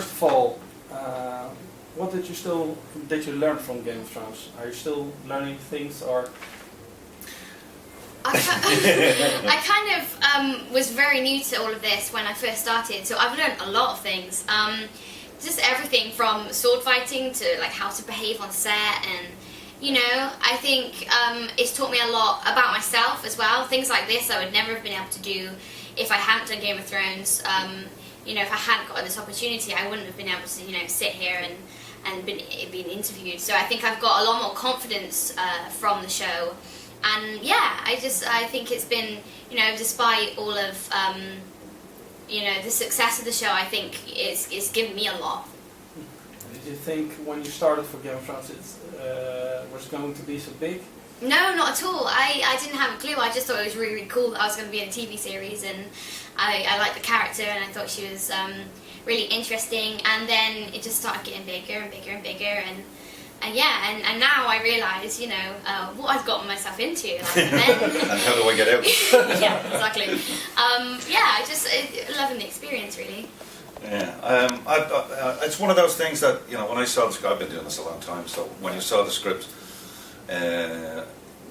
first of all, what did you learn from Game of Thrones? Are you still learning things, or? I kind of was very new to all of this when I first started, so I've learned a lot of things. Just everything from sword fighting to like how to behave on set, and I think it's taught me a lot about myself as well. Things like this I would never have been able to do if I hadn't done Game of Thrones. If I hadn't got this opportunity, I wouldn't have been able to sit here and been interviewed. So I think I've got a lot more confidence from the show. And yeah, I think it's been, despite all of, the success of the show, I think it's given me a lot. Did you think when you started for Game of Thrones it was going to be so big? No, not at all. I didn't have a clue. I just thought it was really, really cool that I was going to be in a TV series, and I liked the character, and I thought she was really interesting. And then it just started getting bigger and bigger and bigger, and now I realise, what I've gotten myself into. Like, and how do I get out? Yeah, exactly. I just loving the experience, really. Yeah, it's one of those things that, when I saw the script, I've been doing this a long time, so when you saw the script,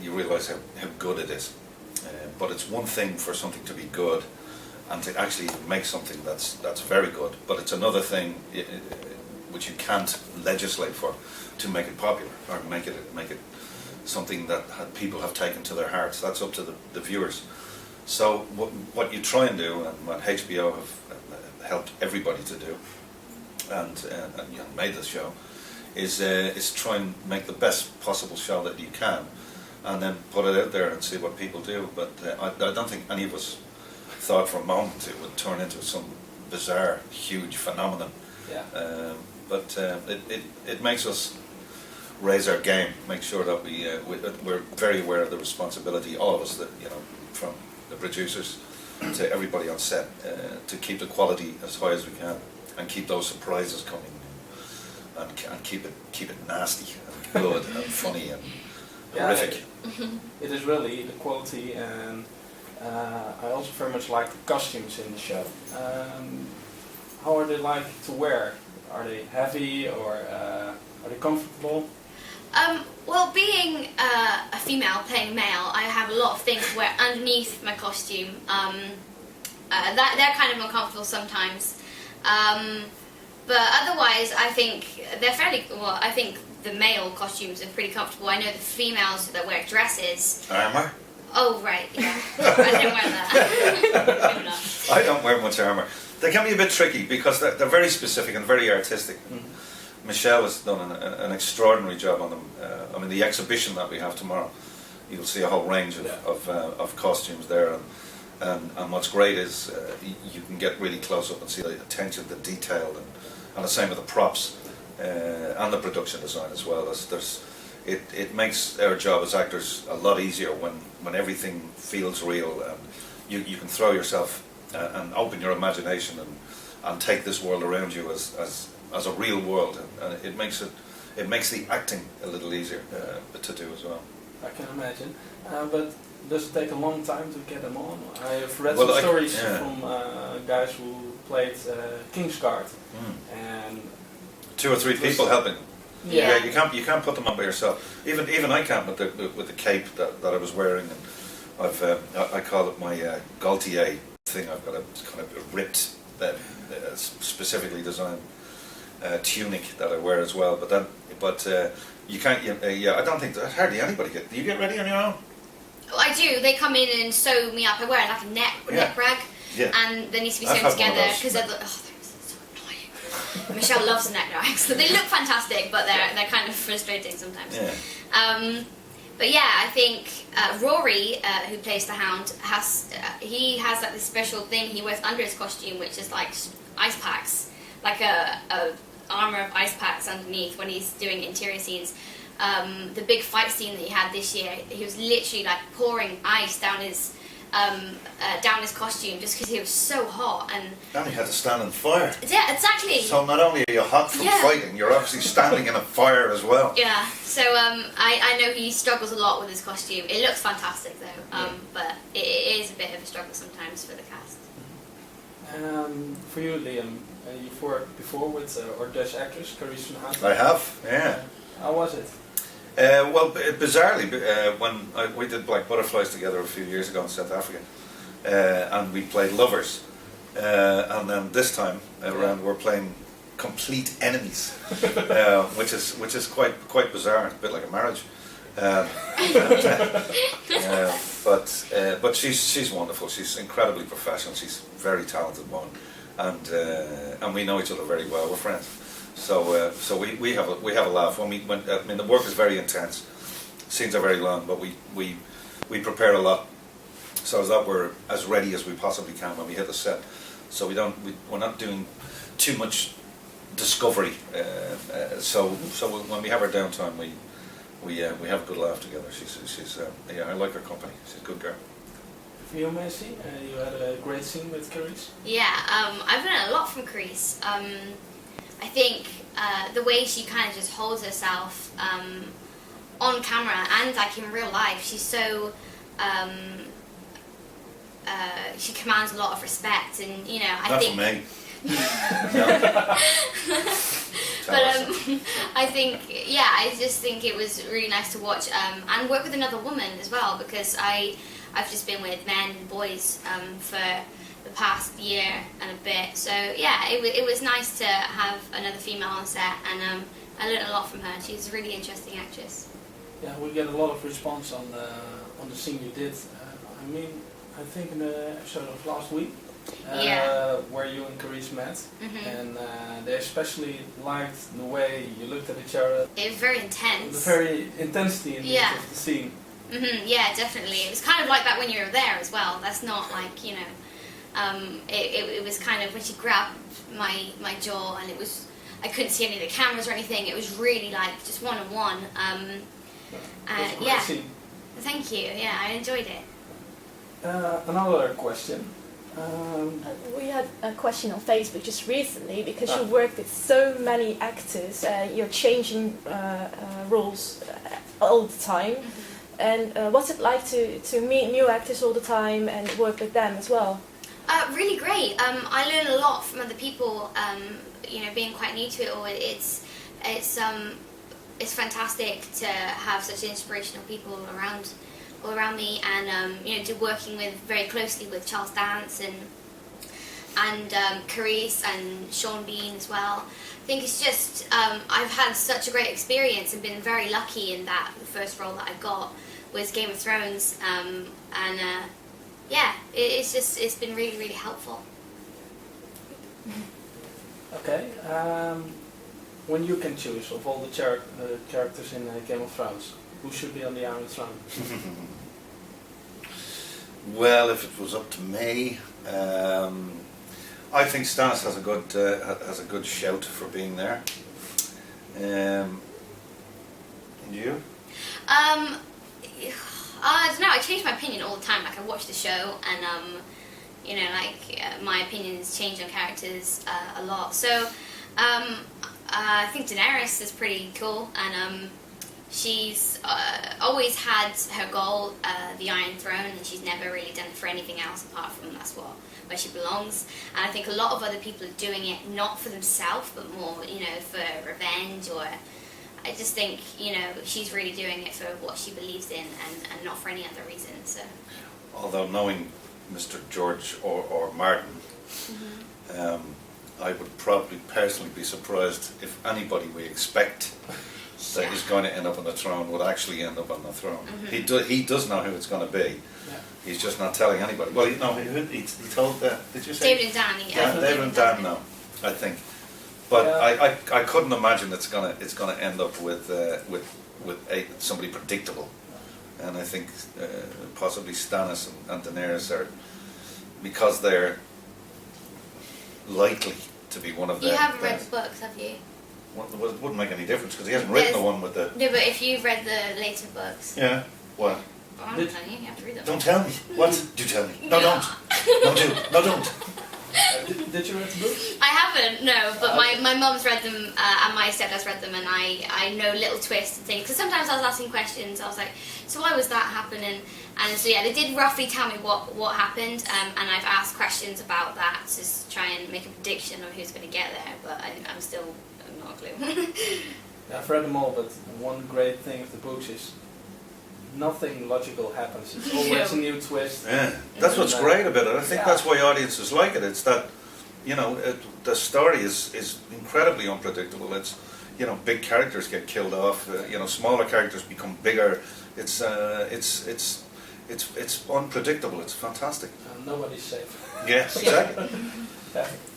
you realise how good it is. But it's one thing for something to be good and to actually make something that's very good, but it's another thing which you can't legislate for, to make it popular or make it something that people have taken to their hearts. That's up to the viewers. So what you try and do, and what HBO have helped everybody to do, and made this show, is try and make the best possible show that you can, and then put it out there and see what people do. But I don't think any of us thought for a moment it would turn into some bizarre, huge phenomenon. Yeah. But it makes us raise our game, make sure that we're very aware of the responsibility, all of us, that from the producers to everybody on set, to keep the quality as high as we can, and keep those surprises coming, and keep it nasty and good and funny and horrific. It is really the quality, and I also very much like the costumes in the show. How are they like to wear? Are they heavy, or are they comfortable? Well, being a female playing male, I have a lot of things to wear underneath my costume. They're kind of uncomfortable sometimes. But otherwise, I think they're fairly, well, I think the male costumes are pretty comfortable. I know the females that wear dresses. Armour? Oh, right, yeah. I don't wear that. Maybe not. I don't wear much armour. They can be a bit tricky because they're very specific and very artistic. Mm-hmm. Michelle has done an extraordinary job on them. I mean, the exhibition that we have tomorrow, you'll see a whole range of costumes there. And what's great is you can get really close up and see the attention to detail, and the same with the props and the production design as well. It makes our job as actors a lot easier when everything feels real, and you can throw yourself and open your imagination and take this world around you as a real world, and it makes the acting a little easier to do as well. I can imagine, but does it take a long time to get them on? I have read some stories from guys who played Kingsguard, and 2 or 3 people helping. Yeah, you can't put them on by yourself. Even I can't with the cape that I was wearing, and I call it my Gaultier thing. I've got a kind of ripped, specifically designed tunic that I wear as well. But you can't. I don't think that hardly anybody get. Do you get ready on your own? I do. They come in and sew me up. I wear like a neck rag, and they need to be sewn together because they're so annoying. Michelle loves neck rags. They look fantastic, but they're kind of frustrating sometimes. Yeah. But yeah, I think Rory, who plays the Hound, has like this special thing he wears under his costume, which is like ice packs, like a armor of ice packs underneath when he's doing interior scenes. The big fight scene that he had this year, he was literally like pouring ice down his costume just because he was so hot. And he had to stand in fire. Yeah, exactly. So not only are you hot from fighting, you're obviously standing in a fire as well. Yeah, so I know he struggles a lot with his costume. It looks fantastic though, but it is a bit of a struggle sometimes for the cast. For you, Liam, You've worked before with our Dutch actress, Carice van Houten. I have, yeah. How was it? Well, bizarrely, when we did Black Butterflies together a few years ago in South Africa, and we played lovers, and then this time around we're playing complete enemies, which is quite bizarre, a bit like a marriage. But she's wonderful. She's incredibly professional. She's a very talented woman, and we know each other very well. We're friends. So we have a laugh when I mean the work is very intense, scenes are very long, but we prepare a lot so that we're as ready as we possibly can when we hit the set. So we're not doing too much discovery. So when we have our downtime, we have a good laugh together. She's I like her company. She's a good girl. For you, Maisie, you had a great scene with Carice. Yeah, I've learned a lot from Carice. I think the way she kind of just holds herself on camera and like in real life, she's so she commands a lot of respect, and you know, I think. Not for me. But I think, yeah, I just think it was really nice to watch and work with another woman as well, because I've just been with men and boys for the past year and a bit. So yeah, it was nice to have another female on set, and I learned a lot from her. She's a really interesting actress. Yeah, we get a lot of response on the scene you did. I mean, I think in the episode of last week. Where you and Carice met, and they especially liked the way you looked at each other. It was very intense. The very intensity in the scene. Yeah, definitely. It was kind of like that when you were there as well. That's not like, you know, it was kind of when she grabbed my jaw, and it was, I couldn't see any of the cameras or anything. It was really like just one-on-one. Scene. Thank you. Yeah, I enjoyed it. Another question. We had a question on Facebook just recently, because you work with so many actors, you're changing roles all the time, and what's it like to meet new actors all the time and work with them as well? Really great. I learn a lot from other people. You know, being quite new to it all, it's fantastic to have such inspirational people all around me, and you know, working very closely with Charles Dance and Carice and Sean Bean as well. I think it's just I've had such a great experience and been very lucky in that the first role that I got was Game of Thrones, and yeah, it's been really, really helpful. Okay, when you can choose of all the characters in Game of Thrones, who should be on the Iron Throne? Well, if it was up to me, I think Stannis has a good shout for being there. And you? I don't know. I change my opinion all the time. Like, I watch the show, and you know, like my opinions change on characters a lot. So I think Daenerys is pretty cool, and she's always had her goal, the Iron Throne, and she's never really done it for anything else apart from where she belongs. And I think a lot of other people are doing it not for themselves, but more, you know, for revenge, or I just think, you know, she's really doing it for what she believes in, and not for any other reason. So, although knowing Mr. George or Martin, I would probably personally be surprised if anybody we expect that he's going to end up on the throne would actually end up on the throne. He does know who it's going to be. Yeah. He's just not telling anybody. Well, he told did you say? David and Dan. Yeah. David and Dan know, I think. But yeah. I couldn't imagine it's gonna end up with somebody predictable. And I think possibly Stannis and Daenerys are, because they're likely to be one of them. You haven't read the books, have you? Well, it wouldn't make any difference because he hasn't written the one with the... No, but if you've read the later books... Yeah, what? Well, I'm telling you, you have to read them. Don't tell me. What? Do tell me. No, don't. No, do. No, don't. Did you read the books? I haven't, no, but my mum's read them and my stepdad's read them, and I know little twists and things. Because sometimes I was asking questions, I was like, so why was that happening? And so yeah, they did roughly tell me what happened, and I've asked questions about that to try and make a prediction of who's going to get there, but I'm still not a clue. Yeah, I've read them all, but one great thing of the books is nothing logical happens. It's always a new twist. Yeah, that's what's great about it. I think that's why audiences like it. It's that, you know, the story is incredibly unpredictable. It's, you know, big characters get killed off. You know, smaller characters become bigger. It's unpredictable. It's fantastic. And nobody's safe. Yes, exactly.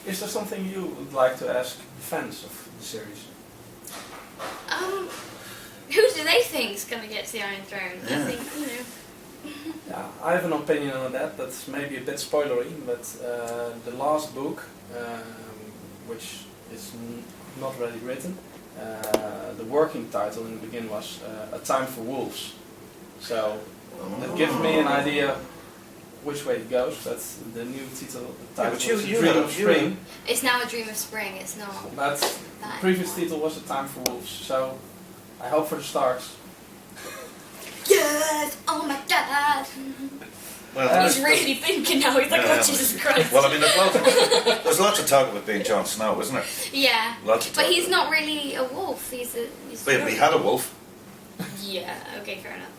Is there something you would like to ask fans of the series? Who do they think is going to get to the Iron Throne? Yeah. I think, you know. Yeah, I have an opinion on that. That's maybe a bit spoilery, but the last book, which is not really written, the working title in the beginning was A Time for Wolves. So that gives me an idea which way it goes. That's the new title. The title but was A Dream of Spring. It's now A Dream of Spring, it's not. But the previous title was A Time for Wolves. So I hope for the Starks. Yes! Oh my god! Well, He's really thinking now, he's like, oh Jesus Christ. well, I mean, there's lots of talk about being Jon Snow, isn't there? Yeah. Lots of But talk he's about not really a wolf, he's a But we had a wolf. Yeah, okay, fair enough.